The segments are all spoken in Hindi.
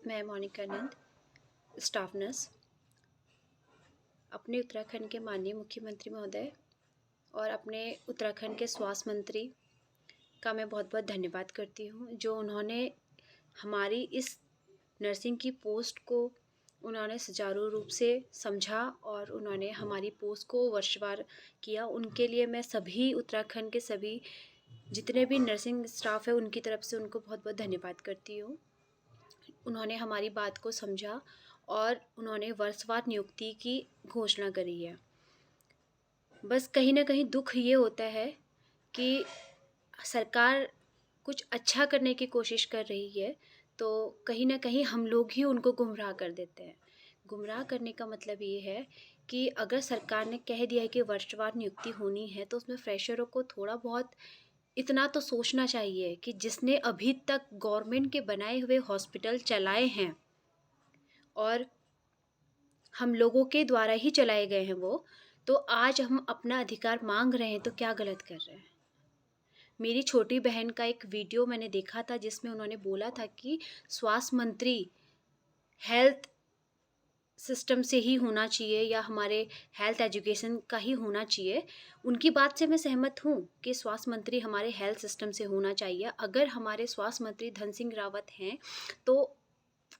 मैं मोनिका नंद, स्टाफ नर्स, अपने उत्तराखंड के माननीय मुख्यमंत्री महोदय और अपने उत्तराखंड के स्वास्थ्य मंत्री का मैं बहुत बहुत धन्यवाद करती हूँ, जो उन्होंने हमारी इस नर्सिंग की पोस्ट को उन्होंने सुचारू रूप से समझा और उन्होंने हमारी पोस्ट को वर्षवार किया। उनके लिए मैं सभी उत्तराखंड के सभी जितने भी नर्सिंग स्टाफ है उनकी तरफ से उनको बहुत बहुत धन्यवाद करती हूँ। उन्होंने हमारी बात को समझा और उन्होंने वर्षवार नियुक्ति की घोषणा करी है। बस कहीं ना कहीं दुख ये होता है कि सरकार कुछ अच्छा करने की कोशिश कर रही है, तो कहीं ना कहीं हम लोग ही उनको गुमराह कर देते हैं। गुमराह करने का मतलब ये है कि अगर सरकार ने कह दिया है कि वर्षवार नियुक्ति होनी है, तो उसमें फ्रेशरों को थोड़ा बहुत इतना तो सोचना चाहिए कि जिसने अभी तक गवर्नमेंट के बनाए हुए हॉस्पिटल चलाए हैं और हम लोगों के द्वारा ही चलाए गए हैं वो, तो आज हम अपना अधिकार मांग रहे हैं, तो क्या गलत कर रहे हैं। मेरी छोटी बहन का एक वीडियो मैंने देखा था जिसमें उन्होंने बोला था कि स्वास्थ्य मंत्री हेल्थ सिस्टम से ही होना चाहिए या हमारे हेल्थ एजुकेशन का ही होना चाहिए। उनकी बात से मैं सहमत हूँ कि स्वास्थ्य मंत्री हमारे हेल्थ सिस्टम से होना चाहिए। अगर हमारे स्वास्थ्य मंत्री धन सिंह रावत हैं तो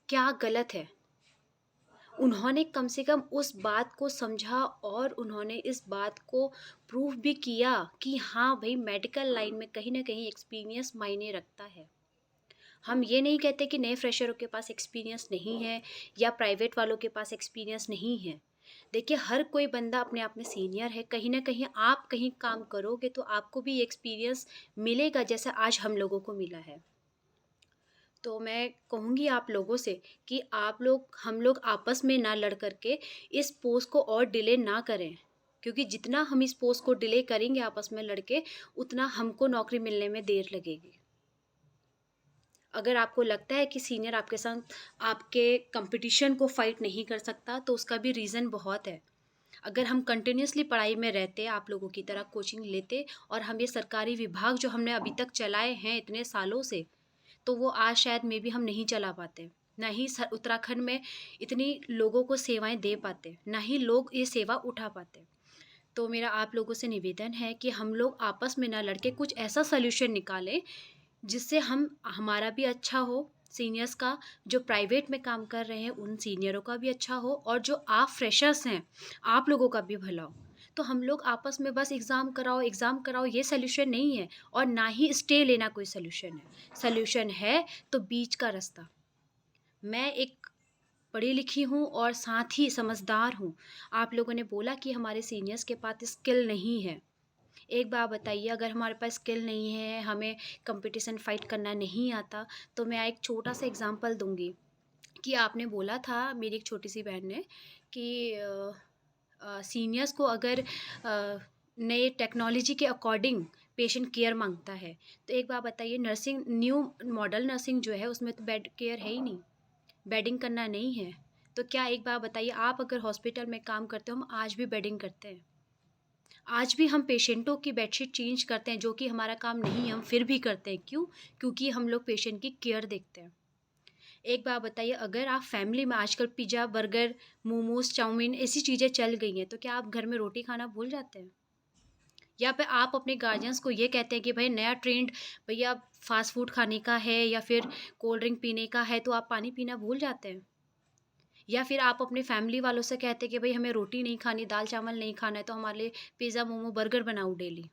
क्या गलत है। उन्होंने कम से कम उस बात को समझा और उन्होंने इस बात को प्रूव भी किया कि हाँ भाई, मेडिकल लाइन में कहीं ना कहीं एक्सपीरियंस मायने रखता है। हम ये नहीं कहते कि नए फ्रेशरों के पास एक्सपीरियंस नहीं है या प्राइवेट वालों के पास एक्सपीरियंस नहीं है। देखिए, हर कोई बंदा अपने आप में सीनियर है। कहीं ना कहीं आप कहीं काम करोगे तो आपको भी एक्सपीरियंस मिलेगा, जैसा आज हम लोगों को मिला है। तो मैं कहूँगी आप लोगों से कि हम लोग आपस में ना लड़ करके इस पोस्ट को और डिले ना करें, क्योंकि जितना हम इस पोस्ट को डिले करेंगे आपस में लड़के, उतना हमको नौकरी मिलने में देर लगेगी। अगर आपको लगता है कि सीनियर आपके साथ आपके कंपटीशन को फाइट नहीं कर सकता, तो उसका भी रीज़न बहुत है। अगर हम कंटिन्यूसली पढ़ाई में रहते, आप लोगों की तरह कोचिंग लेते और हम ये सरकारी विभाग जो हमने अभी तक चलाए हैं इतने सालों से, तो वो आज शायद मे बी हम नहीं चला पाते। ना ही उत्तराखंड में इतनी लोगों को सेवाएं दे पाते, ना ही लोग ये सेवा उठा पाते। तो मेरा आप लोगों से निवेदन है कि हम लोग आपस में ना लड़के कुछ ऐसा सोल्यूशन निकालें जिससे हमारा भी अच्छा हो, सीनियर्स का जो प्राइवेट में काम कर रहे हैं उन सीनियरों का भी अच्छा हो, और जो आप फ्रेशर्स हैं आप लोगों का भी भला हो। तो हम लोग आपस में बस एग्ज़ाम कराओ ये सोल्यूशन नहीं है, और ना ही स्टे लेना कोई सोल्यूशन है। सोल्यूशन है तो बीच का रास्ता। मैं एक पढ़ी लिखी हूँ और साथ ही समझदार हूँ। आप लोगों ने बोला कि हमारे सीनियर्स के पास स्किल नहीं है। एक बात बताइए, अगर हमारे पास स्किल नहीं है, हमें कंपटीशन फाइट करना नहीं आता, तो मैं एक छोटा सा एग्जांपल दूंगी कि आपने बोला था, मेरी एक छोटी सी बहन ने, कि सीनियर्स को अगर नए टेक्नोलॉजी के अकॉर्डिंग पेशेंट केयर मांगता है, तो एक बात बताइए, नर्सिंग न्यू मॉडल नर्सिंग जो है उसमें तो बेड केयर है ही नहीं, बेडिंग करना नहीं है। तो क्या, एक बात बताइए, आप अगर हॉस्पिटल में काम करते हो, हम आज भी बेडिंग करते हैं। आज भी हम पेशेंटों की बेडशीट चेंज करते हैं, जो कि हमारा काम नहीं है, हम फिर भी करते हैं। क्यों? क्योंकि हम लोग पेशेंट की केयर देखते हैं। एक बात बताइए, अगर आप फैमिली में, आजकल पिज़्ज़ा, बर्गर, मोमोज, चाउमीन ऐसी चीज़ें चल गई हैं, तो क्या आप घर में रोटी खाना भूल जाते हैं? या फिर आप अपने गार्जियंस को ये कहते हैं कि भाई नया ट्रेंड भैया फास्ट फूड खाने का है या फिर कोल्ड ड्रिंक पीने का है, तो आप पानी पीना भूल जाते हैं? या फिर आप अपने फैमिली वालों से कहते हैं कि भाई हमें रोटी नहीं खानी, दाल चावल नहीं खाना है, तो हमारे लिए पिज़्ज़ा, मोमो, बर्गर बनाओ डेली?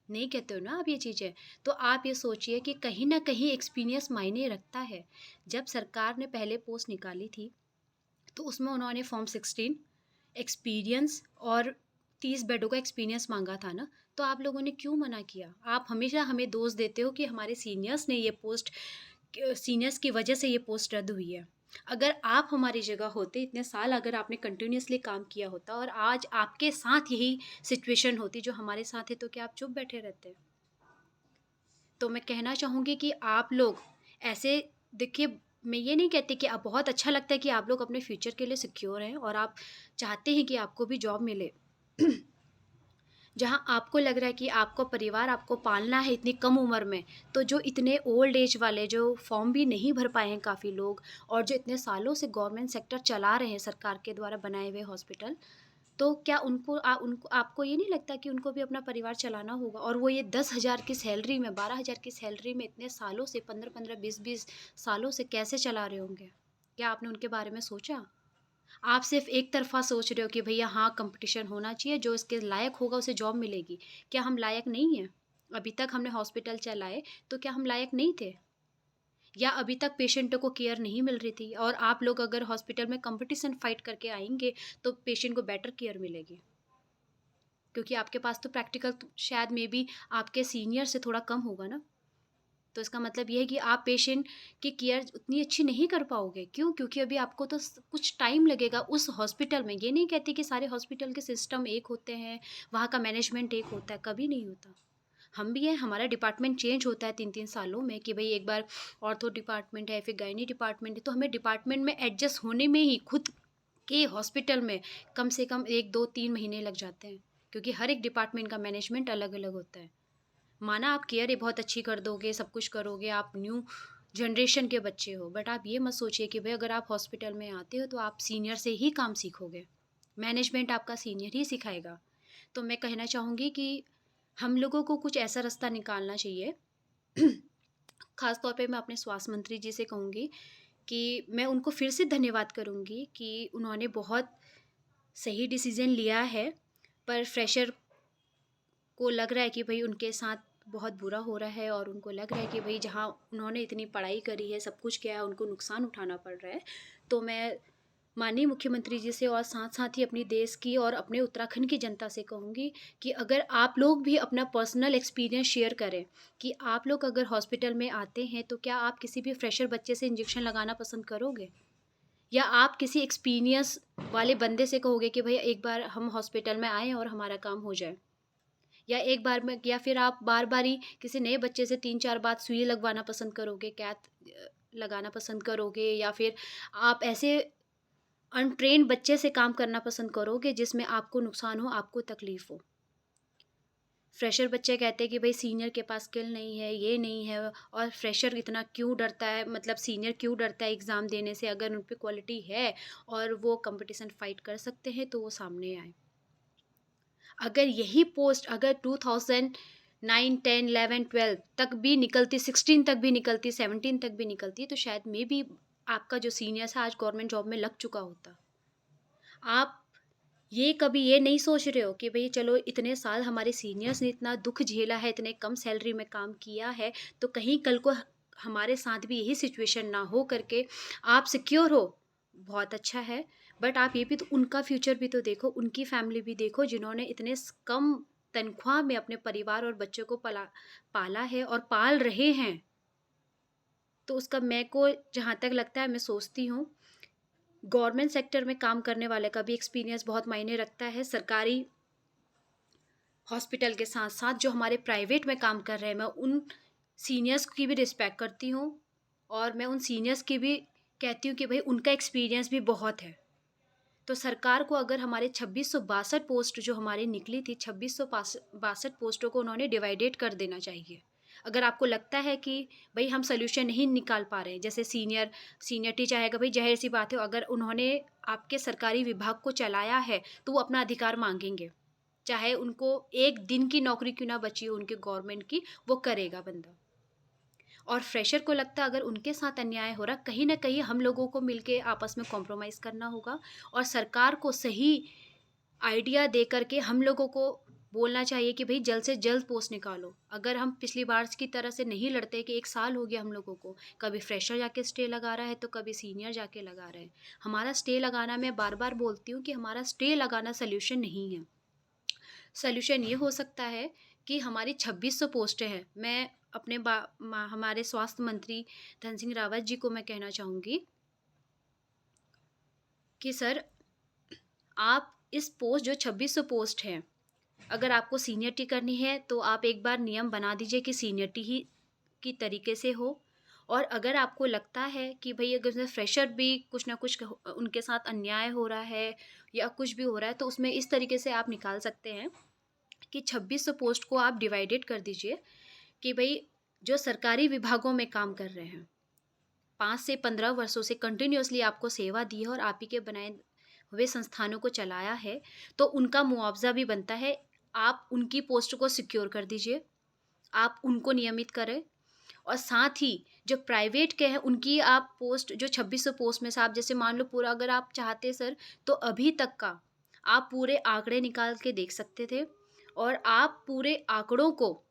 नहीं कहते हो ना आप ये चीज़ें। तो आप ये सोचिए कि कहीं न कहीं एक्सपीरियंस मायने रखता है। जब सरकार ने पहले पोस्ट निकाली थी, तो उसमें उन्होंने फॉर्म 16 एक्सपीरियंस और 30 बेडों का एक्सपीरियंस माँगा था ना, तो आप लोगों ने क्यों मना किया? आप हमेशा हमें दोष देते हो कि हमारे सीनियर्स ने ये पोस्ट, सीनियर्स की वजह से ये पोस्ट रद्द हुई है। अगर आप हमारी जगह होते, इतने साल अगर आपने कंटिन्यूअसली काम किया होता और आज आपके साथ यही सिचुएशन होती जो हमारे साथ है, तो क्या आप चुप बैठे रहते? तो मैं कहना चाहूँगी कि आप लोग ऐसे, देखिए, मैं ये नहीं कहती कि आप, बहुत अच्छा लगता है कि आप लोग अपने फ्यूचर के लिए सिक्योर हैं और आप चाहते हैं कि आपको भी जॉब मिले। जहाँ आपको लग रहा है कि आपका परिवार आपको पालना है इतनी कम उम्र में, तो जो इतने ओल्ड एज वाले जो फॉर्म भी नहीं भर पाए हैं काफ़ी लोग, और जो इतने सालों से गवर्नमेंट सेक्टर चला रहे हैं सरकार के द्वारा बनाए हुए हॉस्पिटल, तो क्या उनको आपको ये नहीं लगता कि उनको भी अपना परिवार चलाना होगा? और वो ये 10,000 की सैलरी में, 12,000 की सैलरी में इतने सालों से 15-15, 20-20 सालों से कैसे चला रहे होंगे? क्या आपने उनके बारे में सोचा? आप सिर्फ एक तरफ़ा सोच रहे हो कि भैया हाँ, कंपटीशन होना चाहिए, जो इसके लायक होगा उसे जॉब मिलेगी। क्या हम लायक नहीं हैं? अभी तक हमने हॉस्पिटल चलाए, तो क्या हम लायक नहीं थे? या अभी तक पेशेंटों को केयर नहीं मिल रही थी? और आप लोग अगर हॉस्पिटल में कंपटीशन फ़ाइट करके आएँगे, तो पेशेंट को बेटर केयर मिलेगी। क्योंकि आपके पास तो प्रैक्टिकल शायद मे बी आपके सीनियर से थोड़ा कम होगा ना। तो इसका मतलब ये है कि आप पेशेंट की केयर उतनी अच्छी नहीं कर पाओगे। क्यों? क्योंकि अभी आपको तो कुछ टाइम लगेगा उस हॉस्पिटल में। ये नहीं कहती कि सारे हॉस्पिटल के सिस्टम एक होते हैं, वहाँ का मैनेजमेंट एक होता है, कभी नहीं होता। हम भी हैं, हमारा डिपार्टमेंट चेंज होता है 3-3 सालों में, कि भई एक बार ऑर्थो डिपार्टमेंट है, फिर गायनी डिपार्टमेंट है, तो हमें डिपार्टमेंट में एडजस्ट होने में ही खुद के हॉस्पिटल में कम से कम 1, 2, 3 महीने लग जाते हैं। क्योंकि हर एक डिपार्टमेंट का मैनेजमेंट अलग-अलग होता है। माना आप केयर बहुत अच्छी कर दोगे, सब कुछ करोगे, आप न्यू जनरेशन के बच्चे हो, बट आप ये मत सोचिए कि भाई अगर आप हॉस्पिटल में आते हो तो आप सीनियर से ही काम सीखोगे। मैनेजमेंट आपका सीनियर ही सिखाएगा। तो मैं कहना चाहूँगी कि हम लोगों को कुछ ऐसा रास्ता निकालना चाहिए। ख़ास तौर पे मैं अपने स्वास्थ्य मंत्री जी से कहूँगी कि मैं उनको फिर से धन्यवाद करूँगी कि उन्होंने बहुत सही डिसीज़न लिया है, पर फ्रेशर को लग रहा है कि भई उनके साथ बहुत बुरा हो रहा है, और उनको लग रहा है कि भई जहाँ उन्होंने इतनी पढ़ाई करी है, सब कुछ किया है, उनको नुकसान उठाना पड़ रहा है। तो मैं माननीय मुख्यमंत्री जी से और साथ-साथ ही अपनी देश की और अपने उत्तराखंड की जनता से कहूँगी कि अगर आप लोग भी अपना पर्सनल एक्सपीरियंस शेयर करें कि आप लोग अगर हॉस्पिटल में आते हैं, तो क्या आप किसी भी फ्रेशर बच्चे से इंजेक्शन लगाना पसंद करोगे? या आप किसी एक्सपीरियंस वाले बंदे से कहोगे कि भई एक बार हम हॉस्पिटल में आएँ और हमारा काम हो जाए? या एक बार में, या फिर आप बार-बार ही किसी नए बच्चे से 3-4 बार सुई लगवाना पसंद करोगे, लगाना पसंद करोगे, या फिर आप ऐसे अनट्रेन्ड बच्चे से काम करना पसंद करोगे जिसमें आपको नुकसान हो, आपको तकलीफ़ हो? फ्रेशर बच्चे कहते हैं कि भई सीनियर के पास स्किल नहीं है, ये नहीं है, और फ्रेशर इतना क्यों डरता है, मतलब सीनियर क्यों डरता है एग्ज़ाम देने से? अगर उन पे क्वालिटी है और वो कॉम्पिटिशन फ़ाइट कर सकते हैं, तो वो सामने आएँ। अगर यही पोस्ट अगर 2009, 10, 11, 12 तक भी निकलती, 16 तक भी निकलती, 17 तक भी निकलती, तो शायद मे बी आपका जो सीनियर्स है आज गवर्नमेंट जॉब में लग चुका होता। आप ये कभी ये नहीं सोच रहे हो कि भई चलो इतने साल हमारे सीनियर्स ने इतना दुःख झेला है, इतने कम सैलरी में काम किया है, तो कहीं कल को हमारे साथ भी यही सिचुएशन ना हो करके आप सिक्योर हो, बहुत अच्छा है। बट आप ये भी तो उनका फ्यूचर भी तो देखो, उनकी फैमिली भी देखो जिन्होंने इतने कम तनख्वाह में अपने परिवार और बच्चों को पाला है और पाल रहे हैं। तो उसका मेरे को जहाँ तक लगता है, मैं सोचती हूँ गवर्नमेंट सेक्टर में काम करने वाले का भी एक्सपीरियंस बहुत मायने रखता है। सरकारी हॉस्पिटल के साथ-साथ जो हमारे प्राइवेट में काम कर रहे हैं, मैं उन सीनियर्स की भी रिस्पेक्ट करती हूँ, और मैं उन सीनियर्स की भी कहती हूँ कि भई उनका एक्सपीरियंस भी बहुत है। तो सरकार को अगर हमारे 2662 पोस्ट जो हमारी निकली थी, 2662 पोस्टों को उन्होंने डिवाइडेड कर देना चाहिए। अगर आपको लगता है कि भई हम सॉल्यूशन नहीं निकाल पा रहे हैं, जैसे सीनियरिटी चाहेगा, भई ज़ाहिर-सी बात है अगर उन्होंने आपके सरकारी विभाग को चलाया है, तो वो अपना अधिकार माँगेंगे। चाहे उनको 1 दिन की नौकरी क्यों ना बची हो उनके गवर्नमेंट की, वो करेगा बंदा। और फ्रेशर को लगता है अगर उनके साथ अन्याय हो रहा, कहीं न कहीं हम लोगों को मिलके आपस में कॉम्प्रोमाइज़ करना होगा, और सरकार को सही आइडिया दे कर के हम लोगों को बोलना चाहिए कि भई जल्द से जल्द पोस्ट निकालो। अगर हम पिछली बार की तरह से नहीं लड़ते कि 1 साल हो गया हम लोगों को, कभी फ्रेशर जाके स्टे लगा रहा है, तो कभी सीनियर जाके लगा रहे हैं। हमारा स्टे लगाना, मैं बार-बार बोलती हूँ कि हमारा स्टे लगाना सॉल्यूशन नहीं है। सॉल्यूशन ये हो सकता है कि हमारी 2600 पोस्टें हैं। मैं अपने हमारे स्वास्थ्य मंत्री धन सिंह रावत जी को मैं कहना चाहूँगी कि सर, आप इस पोस्ट जो 2600 पोस्ट हैं, अगर आपको सीनियरिटी करनी है तो आप एक बार नियम बना दीजिए कि सीनियरिटी ही की तरीके से हो। और अगर आपको लगता है कि भई अगर उसमें फ्रेशर भी कुछ ना कुछ उनके साथ अन्याय हो रहा है या कुछ भी हो रहा है, तो उसमें इस तरीके से आप निकाल सकते हैं कि 2600 पोस्ट को आप डिवाइडेड कर दीजिए कि भई जो सरकारी विभागों में काम कर रहे हैं, 5 से 15 वर्षों से कंटिन्यूअसली आपको सेवा दी है और आप ही के बनाए हुए संस्थानों को चलाया है, तो उनका मुआवज़ा भी बनता है। आप उनकी पोस्ट को सिक्योर कर दीजिए, आप उनको नियमित करें और साथ ही जो प्राइवेट के हैं उनकी आप पोस्ट जो 2600 पोस्ट में से आप जैसे मान लो पूरा अगर आप चाहते सर तो अभी तक का आप पूरे आंकड़े निकाल के देख सकते थे और आप पूरे आंकड़ों को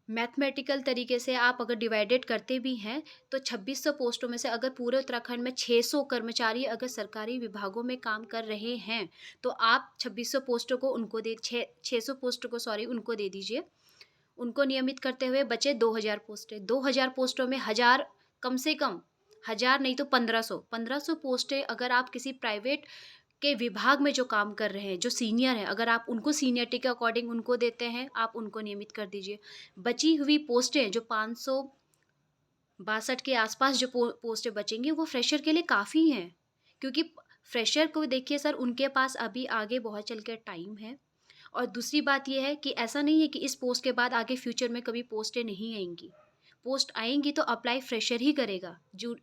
मैथमेटिकल तरीके से आप अगर डिवाइडेड करते भी हैं तो 2600 पोस्टों में से अगर पूरे उत्तराखंड में 600 कर्मचारी अगर सरकारी विभागों में काम कर रहे हैं तो आप 2600 पोस्टों को उनको दे 600 पोस्टों को सॉरी उनको दे दीजिए। उनको नियमित करते हुए बचे 2000 पोस्टें। 2000 पोस्टों में 1000 कम से कम 1000 नहीं तो 1500 पोस्टें अगर आप किसी प्राइवेट के विभाग में जो काम कर रहे हैं, जो सीनियर हैं, अगर आप उनको सीनियरिटी के अकॉर्डिंग उनको देते हैं, आप उनको नियमित कर दीजिए। बची हुई पोस्टें जो 562 के आसपास जो पोस्टें बचेंगी वो फ्रेशर के लिए काफ़ी हैं क्योंकि फ्रेशर को देखिए सर उनके पास अभी आगे बहुत चल के टाइम है और दूसरी बात ये है कि ऐसा नहीं है कि इस पोस्ट के बाद आगे फ्यूचर में कभी पोस्टें नहीं आएंगी। पोस्ट आएंगी तो अप्लाई फ्रेशर ही करेगा, जो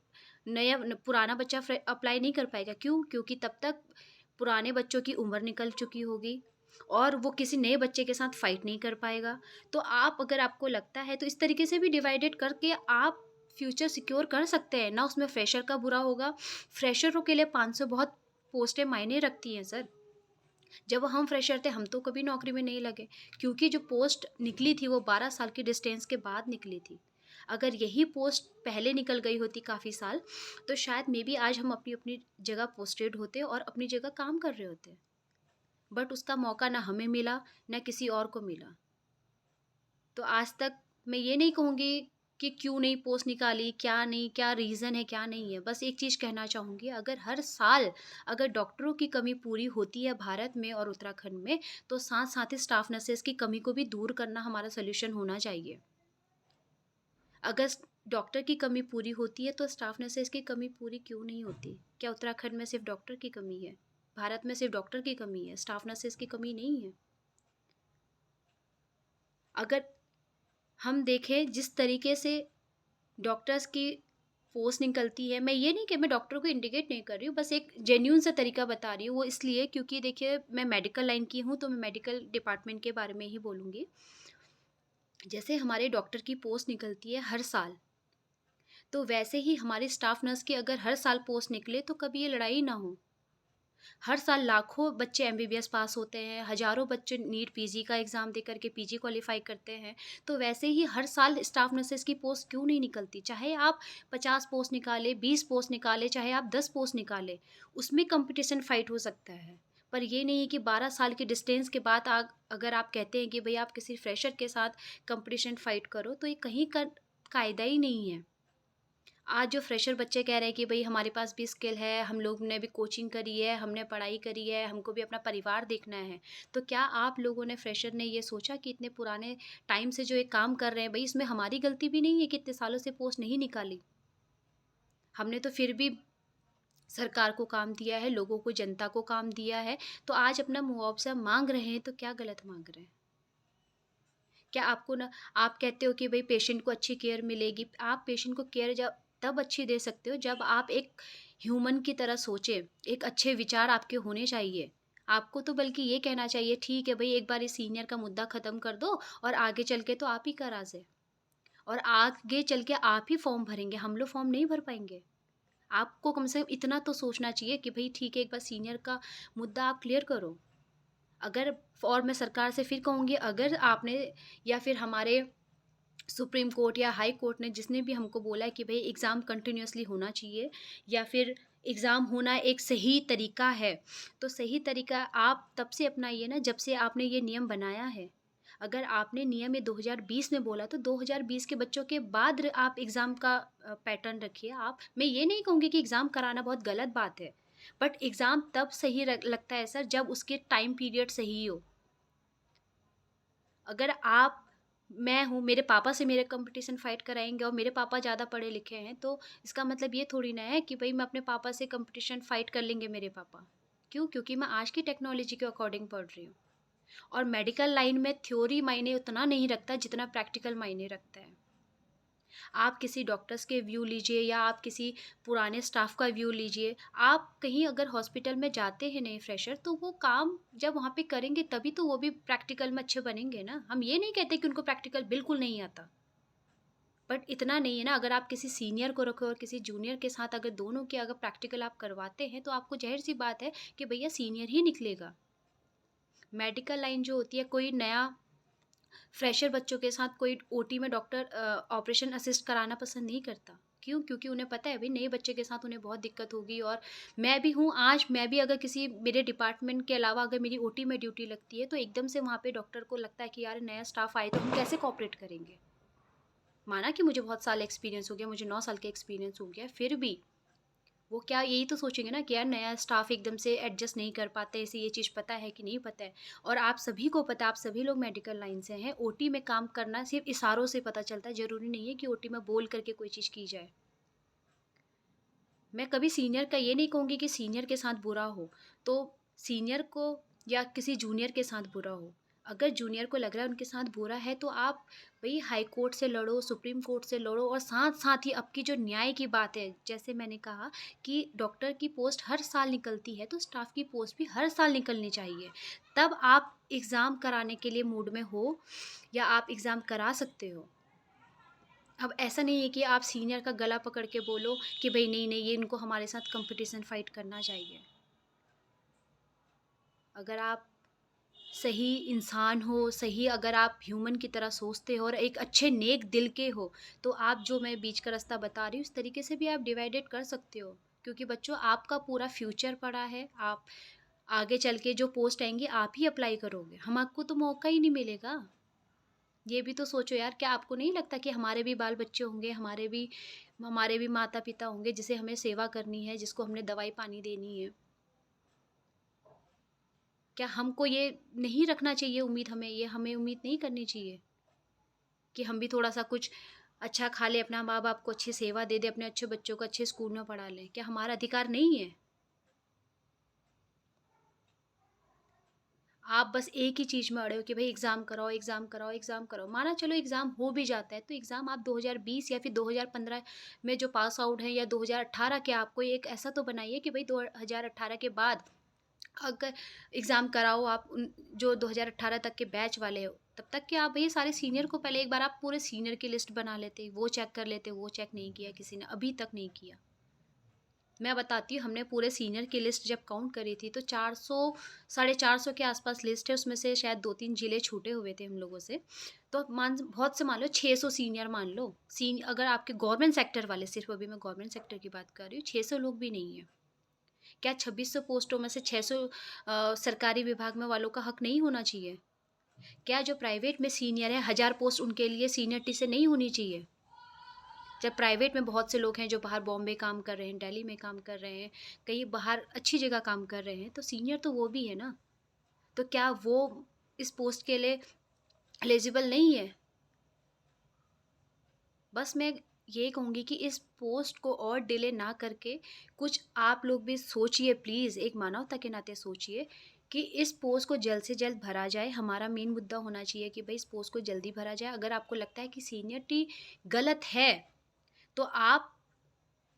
पुराना बच्चा अप्लाई नहीं कर पाएगा। क्यों? क्योंकि तब तक पुराने बच्चों की उम्र निकल चुकी होगी और वो किसी नए बच्चे के साथ फाइट नहीं कर पाएगा। तो आप अगर आपको लगता है तो इस तरीके से भी डिवाइडेड करके आप फ्यूचर सिक्योर कर सकते हैं ना, उसमें फ्रेशर का बुरा होगा। फ्रेशरों के लिए 500 बहुत पोस्टें मायने रखती हैं सर। जब हम फ्रेशर थे हम तो कभी नौकरी में नहीं लगे क्योंकि जो पोस्ट निकली थी वो 12 साल की डिस्टेंस के बाद निकली थी। अगर यही पोस्ट पहले निकल गई होती काफ़ी साल तो शायद मे बी आज हम अपनी अपनी जगह पोस्टेड होते और अपनी जगह काम कर रहे होते, बट उसका मौका ना हमें मिला ना किसी और को मिला। तो आज तक मैं ये नहीं कहूँगी कि क्यों नहीं पोस्ट निकाली, क्या नहीं, क्या रीज़न है, क्या नहीं है। बस एक चीज़ कहना चाहूँगी, अगर हर साल अगर डॉक्टरों की कमी पूरी होती है भारत में और उत्तराखंड में, तो साथ-साथ ही स्टाफ नर्सेज़ की कमी को भी दूर करना हमारा सॉल्यूशन होना चाहिए। अगर डॉक्टर की कमी पूरी होती है तो स्टाफ नर्सेज़ की कमी पूरी क्यों नहीं होती? क्या उत्तराखंड में सिर्फ़ डॉक्टर की कमी है? भारत में सिर्फ़ डॉक्टर की कमी है, स्टाफ नर्सेज़ की कमी नहीं है? अगर हम देखें जिस तरीके से डॉक्टर्स की पोस्ट निकलती है, मैं ये नहीं कि मैं डॉक्टर को इंडिकेट नहीं कर रही हूँ, बस एक जेन्युइन सा तरीका बता रही हूँ। वो इसलिए क्योंकि देखिए मैं मेडिकल लाइन की हूँ तो मैं मेडिकल डिपार्टमेंट के बारे में ही बोलूँगी। जैसे हमारे डॉक्टर की पोस्ट निकलती है हर साल, तो वैसे ही हमारी स्टाफ नर्स की अगर हर साल पोस्ट निकले तो कभी ये लड़ाई ना हो। हर साल लाखों बच्चे एमबीबीएस पास होते हैं, हज़ारों बच्चे नीट पीजी का एग्ज़ाम दे करके पीजी क्वालीफाई करते हैं। तो वैसे ही हर साल स्टाफ नर्सेज़ की पोस्ट क्यों नहीं निकलती? चाहे आप 50 पोस्ट निकालें, 20 पोस्ट निकालें, चाहे आप 10 पोस्ट निकालें, उसमें कॉम्पिटिशन फ़ाइट हो सकता है। पर ये नहीं है कि 12 साल के डिस्टेंस के बाद अगर आप कहते हैं कि भई आप किसी फ्रेशर के साथ कॉम्पिटिशन फ़ाइट करो, तो ये कहीं का कायदा ही नहीं है। आज जो फ्रेशर बच्चे कह रहे हैं कि भई हमारे पास भी स्किल है, हम लोग ने भी कोचिंग करी है, हमने पढ़ाई करी है, हमको भी अपना परिवार देखना है। तो क्या आप लोगों ने फ्रेशर ने ये सोचा कि इतने पुराने टाइम से जो ये काम कर रहे हैं, भई इसमें हमारी गलती भी नहीं है कि इतने सालों से पोस्ट नहीं निकाली। हमने तो फिर भी सरकार को काम दिया है, लोगों को, जनता को काम दिया है, तो आज अपना मुआवज़ा माँग रहे हैं, तो क्या गलत माँग रहे हैं? क्या आपको ना आप कहते हो कि भई पेशेंट को अच्छी केयर मिलेगी। आप पेशेंट को केयर जब तब अच्छी दे सकते हो जब आप एक ह्यूमन की तरह सोचें, एक अच्छे विचार आपके होने चाहिए। आपको तो बल्कि ये कहना चाहिए ठीक है भई एक बार इस सीनियर का मुद्दा ख़त्म कर दो और आगे चल के तो आप ही का राज़ है। और आगे चल के आप ही फॉर्म भरेंगे, हम लोग फॉर्म नहीं भर पाएँगे। आपको कम से कम इतना तो सोचना चाहिए कि भई ठीक है एक बार सीनियर का मुद्दा आप क्लियर करो। अगर और मैं सरकार से फिर कहूँगी अगर आपने या फिर हमारे सुप्रीम कोर्ट या हाई कोर्ट ने जिसने भी हमको बोला है कि भई एग्ज़ाम कंटिन्यूअसली होना चाहिए या फिर एग्ज़ाम होना एक सही तरीका है, तो सही तरीका आप तब से अपनाइए ना जब से आपने ये नियम बनाया है। अगर आपने नियम ये 2020 में बोला तो 2020 के बच्चों के बाद आप एग्ज़ाम का पैटर्न रखिए आप। मैं ये नहीं कहूँगी कि एग्ज़ाम कराना बहुत गलत बात है, बट एग्ज़ाम तब सही लगता है सर जब उसके टाइम पीरियड सही हो। अगर आप मैं हूँ, मेरे पापा से मेरे कॉम्पिटिशन फ़ाइट कराएँगे और मेरे पापा ज़्यादा पढ़े लिखे हैं, तो इसका मतलब ये थोड़ी ना है कि भई मैं अपने पापा से कॉम्पिटिशन फ़ाइट कर लेंगे मेरे पापा। क्यों? क्योंकि मैं आज की टेक्नोलॉजी के अकॉर्डिंग पढ़ रही हूँ। और मेडिकल लाइन में थ्योरी मायने उतना नहीं रखता जितना प्रैक्टिकल मायने रखता है। आप किसी डॉक्टर्स के व्यू लीजिए या आप किसी पुराने स्टाफ का व्यू लीजिए, आप कहीं अगर हॉस्पिटल में जाते हैं नए फ्रेशर, तो वो काम जब वहाँ पे करेंगे तभी तो वो भी प्रैक्टिकल में अच्छे बनेंगे ना। हम ये नहीं कहते कि उनको प्रैक्टिकल बिल्कुल नहीं आता, बट इतना नहीं है ना। अगर आप किसी सीनियर को रखो और किसी जूनियर के साथ अगर दोनों के अगर प्रैक्टिकल आप करवाते हैं, तो आपको ज़ाहिर सी बात है कि भैया सीनियर ही निकलेगा। मेडिकल लाइन जो होती है, कोई नया फ्रेशर बच्चों के साथ कोई ओटी में डॉक्टर ऑपरेशन असिस्ट कराना पसंद नहीं करता। क्यों? क्योंकि उन्हें पता है भाई नए बच्चे के साथ उन्हें बहुत दिक्कत होगी। और मैं भी हूँ, आज मैं भी अगर किसी मेरे डिपार्टमेंट के अलावा अगर मेरी ओटी में ड्यूटी लगती है, तो एकदम से वहाँ पे डॉक्टर को लगता है कि यार नया स्टाफ आए तो हम कैसे कोऑपरेट करेंगे। माना कि मुझे बहुत साल एक्सपीरियंस हो गया, मुझे 9 साल का एक्सपीरियंस हो गया, फिर भी वो क्या यही तो सोचेंगे ना कि यार नया स्टाफ एकदम से एडजस्ट नहीं कर पाते, इसे ये चीज़ पता है कि नहीं पता है। और आप सभी को पता है, आप सभी लोग मेडिकल लाइन से हैं, ओटी में काम करना सिर्फ इशारों से पता चलता है, ज़रूरी नहीं है कि ओटी में बोल करके कोई चीज़ की जाए। मैं कभी सीनियर का ये नहीं कहूँगी कि सीनियर के साथ बुरा हो, तो सीनियर को या किसी जूनियर के साथ बुरा हो। अगर जूनियर को लग रहा है उनके साथ बुरा है, तो आप भई हाई कोर्ट से लड़ो, सुप्रीम कोर्ट से लड़ो। और साथ-साथ ही अब की जो न्याय की बात है, जैसे मैंने कहा कि डॉक्टर की पोस्ट हर साल निकलती है, तो स्टाफ की पोस्ट भी हर साल निकलनी चाहिए। तब आप एग्ज़ाम कराने के लिए मूड में हो या आप एग्ज़ाम करा सकते हो। अब ऐसा नहीं है कि आप सीनियर का गला पकड़ के बोलो कि भई नहीं-नहीं ये इनको हमारे साथ कॉम्पिटिशन फ़ाइट करना चाहिए। अगर आप सही इंसान हो, सही अगर आप ह्यूमन की तरह सोचते हो और एक अच्छे नेक दिल के हो, तो आप जो मैं बीच का रास्ता बता रही हूँ, इस तरीके से भी आप डिवाइडेड कर सकते हो। क्योंकि बच्चों आपका पूरा फ्यूचर पड़ा है, आप आगे चल के जो पोस्ट आएँगी आप ही अप्लाई करोगे, हम आपको तो मौका ही नहीं मिलेगा। ये भी तो सोचो यार, क्या आपको नहीं लगता कि हमारे भी बाल-बच्चे होंगे, हमारे भी माता-पिता होंगे जिसे हमें सेवा करनी है, जिसको हमने दवाई-पानी देनी है। क्या हमको ये नहीं रखना चाहिए उम्मीद, ये हमें उम्मीद नहीं करनी चाहिए कि हम भी थोड़ा-सा कुछ अच्छा खा लें, अपना माँ-बाप को अच्छी सेवा दे दें, अपने अच्छे बच्चों को अच्छे स्कूल में पढ़ा लें? क्या हमारा अधिकार नहीं है? आप बस एक ही चीज़ में अड़े हो कि भई एग्ज़ाम कराओ, एग्ज़ाम कराओ, एग्ज़ाम कराओ। माना चलो एग्ज़ाम हो भी जाता है, तो एग्ज़ाम आप 2020 या फिर 2015 में जो पास आउट हैं या 2018 के, आप कोई एक ऐसा तो बनाइए कि भई 2018 के बाद अगर एग्ज़ाम कराओ आप उन जो 2018 तक के बैच वाले हो, तब तक के आप भई सारे सीनियर को पहले एक बार आप पूरे सीनियर की लिस्ट बना लेते, वो चेक कर लेते, वो चेक नहीं किया किसी ने, अभी तक नहीं किया। मैं बताती हूँ, हमने पूरे सीनियर की लिस्ट जब काउंट करी थी, तो 400 साढ़े 400 के आसपास लिस्ट है, उसमें से शायद 2-3 जिले छूटे हुए थे हम लोगों से। तो आप बहुत से मान लो 600 सीनियर मान लो, अगर आपके गवर्नमेंट सेक्टर वाले, सिर्फ़ अभी मैं गवर्नमेंट सेक्टर की बात कर रही हूँ, 600 लोग भी नहीं है। क्या 2600 पोस्टों में से 600 सरकारी विभाग में वालों का हक नहीं होना चाहिए? क्या जो प्राइवेट में सीनियर है, 1000 पोस्ट उनके लिए सीनियरिटी से नहीं होनी चाहिए? जब प्राइवेट में बहुत से लोग हैं जो बाहर बॉम्बे काम कर रहे हैं, दिल्ली में काम कर रहे हैं, कहीं बाहर अच्छी जगह काम कर रहे हैं, तो सीनियर तो वो भी है ना। तो क्या वो इस पोस्ट के लिए एलिजिबल नहीं है? बस मैं ये कहूँगी कि इस पोस्ट को और डिले ना करके कुछ आप लोग भी सोचिए प्लीज़, एक मानवता के नाते सोचिए कि इस पोस्ट को जल्द से जल्द भरा जाए। हमारा मेन मुद्दा होना चाहिए कि भई इस पोस्ट को जल्दी भरा जाए। अगर आपको लगता है कि सीनियरिटी गलत है, तो आप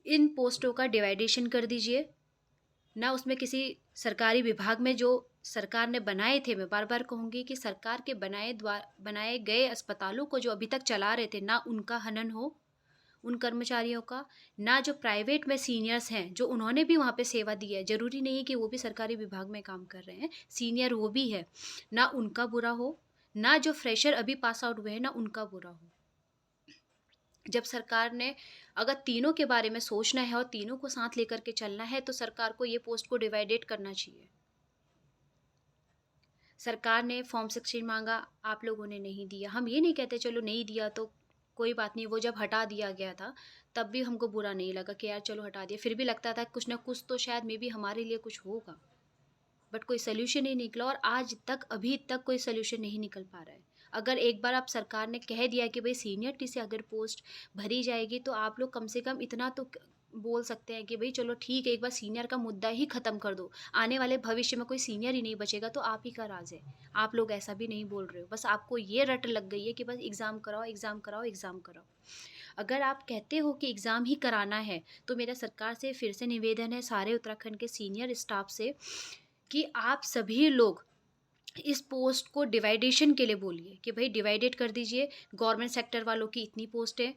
इन पोस्टों का डिवाइडेशन कर दीजिए। ना उसमें किसी सरकारी विभाग में जो सरकार ने बनाए थे, मैं बार-बार कहूँगी कि सरकार के बनाए गए अस्पतालों को जो अभी तक चला रहे थे, ना उनका हनन हो, उन कर्मचारियों का, ना जो प्राइवेट में सीनियर्स हैं, जो उन्होंने भी वहाँ पे सेवा दी है, ज़रूरी नहीं है कि वो भी सरकारी विभाग में काम कर रहे हैं, सीनियर वो भी है, ना उनका बुरा हो, ना जो फ्रेशर अभी पास आउट हुए हैं, ना उनका बुरा हो। जब सरकार ने अगर तीनों के बारे में सोचना है और तीनों को साथ लेकर के चलना है, तो सरकार को ये पोस्ट को डिवाइडेड करना चाहिए। सरकार ने फॉर्म 16 माँगा, आप लोगों ने नहीं दिया। हम ये नहीं कहते चलो नहीं दिया तो कोई बात नहीं, वो जब हटा दिया गया था, तब भी हमको बुरा नहीं लगा कि यार चलो हटा दिया। फिर भी लगता था कुछ ना कुछ तो शायद मेबी हमारे लिए कुछ होगा। बट कोई सॉल्यूशन नहीं निकला और आज तक अभी तक कोई सॉल्यूशन नहीं निकल पा रहा है। अगर एक बार आप सरकार ने कह दिया कि भई सीनियरिटी से अगर पोस्ट भरी जाएगी, तो आप लोग कम से कम इतना तो बोल सकते हैं कि भाई चलो ठीक है, एक बार सीनियर का मुद्दा ही ख़त्म कर दो, आने वाले भविष्य में कोई सीनियर ही नहीं बचेगा, तो आप ही का राज है। आप लोग ऐसा भी नहीं बोल रहे हो, बस आपको ये रट लग गई है कि बस एग्ज़ाम कराओ, एग्ज़ाम कराओ, एग्ज़ाम कराओ। अगर आप कहते हो कि एग्ज़ाम ही कराना है, तो मेरा सरकार से फिर से निवेदन है, सारे उत्तराखंड के सीनियर स्टाफ से, कि आप सभी लोग इस पोस्ट को डिवाइडेशन के लिए बोलिए कि भाई डिवाइडेड कर दीजिए। गवर्नमेंट सेक्टर वालों की इतनी पोस्टें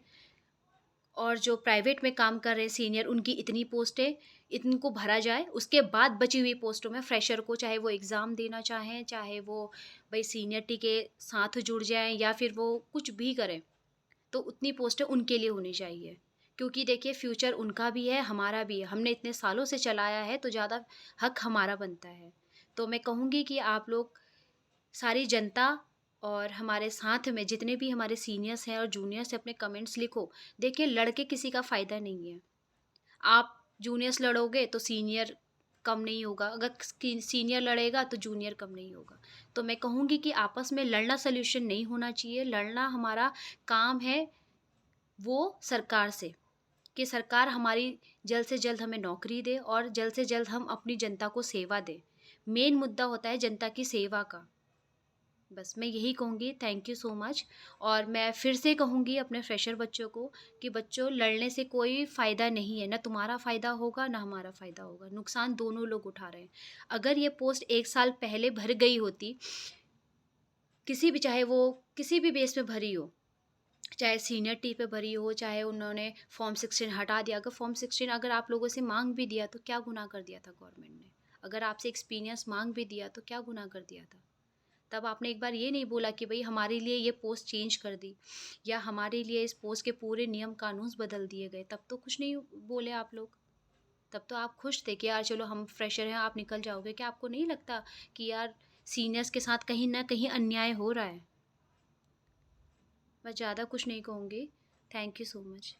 और जो प्राइवेट में काम कर रहे हैं सीनियर, उनकी इतनी पोस्टें, इनको भरा जाए। उसके बाद बची हुई पोस्टों में फ्रेशर को, चाहे वो एग्ज़ाम देना चाहें, चाहे वो भाई सीनियरिटी के साथ जुड़ जाएँ या फिर वो कुछ भी करें, तो उतनी पोस्टें उनके लिए होनी चाहिए। क्योंकि देखिए फ्यूचर उनका भी है, हमारा भी है। हमने इतने सालों से चलाया है, तो ज़्यादा हक हमारा बनता है। तो मैं कहूँगी कि आप लोग, सारी जनता और हमारे साथ में जितने भी हमारे सीनियर्स हैं और जूनियर्स हैं, अपने कमेंट्स लिखो। देखिए लड़ के किसी का फ़ायदा नहीं है। आप जूनियर्स लड़ोगे तो सीनियर कम नहीं होगा, अगर सीनियर लड़ेगा तो जूनियर कम नहीं होगा। तो मैं कहूँगी कि आपस में लड़ना सॉल्यूशन नहीं होना चाहिए। लड़ना हमारा काम है वो सरकार से, कि सरकार हमारी जल्द से जल्द हमें नौकरी दे और जल्द से जल्द हम अपनी जनता को सेवा दें। मेन मुद्दा होता है जनता की सेवा का। बस मैं यही कहूँगी, थैंक यू सो मच। और मैं फिर से कहूँगी अपने फ्रेशर बच्चों को कि बच्चों, लड़ने से कोई फ़ायदा नहीं है, ना तुम्हारा फ़ायदा होगा ना हमारा फ़ायदा होगा, नुकसान दोनों लोग उठा रहे हैं। अगर ये पोस्ट 1 साल पहले भर गई होती, किसी भी, चाहे वो किसी भी बेस में भरी हो, चाहे सीनियरिटी पे भरी हो, चाहे उन्होंने फॉर्म 16 हटा दिया, अगर फॉर्म 16 अगर आप लोगों से मांग भी दिया तो क्या गुनाह कर दिया था गवर्नमेंट ने? अगर आपसे एक्सपीरियंस मांग भी दिया तो क्या गुनाह कर दिया था? तब आपने एक बार ये नहीं बोला कि भाई हमारे लिए ये पोस्ट चेंज कर दी, या हमारे लिए इस पोस्ट के पूरे नियम कानून बदल दिए गए। तब तो कुछ नहीं बोले आप लोग। तब तो आप खुश थे कि यार चलो हम फ्रेशर हैं, आप निकल जाओगे। क्या आपको नहीं लगता कि यार सीनियर्स के साथ कहीं ना कहीं अन्याय हो रहा है? मैं ज़्यादा कुछ नहीं कहूँगी। Thank you so much.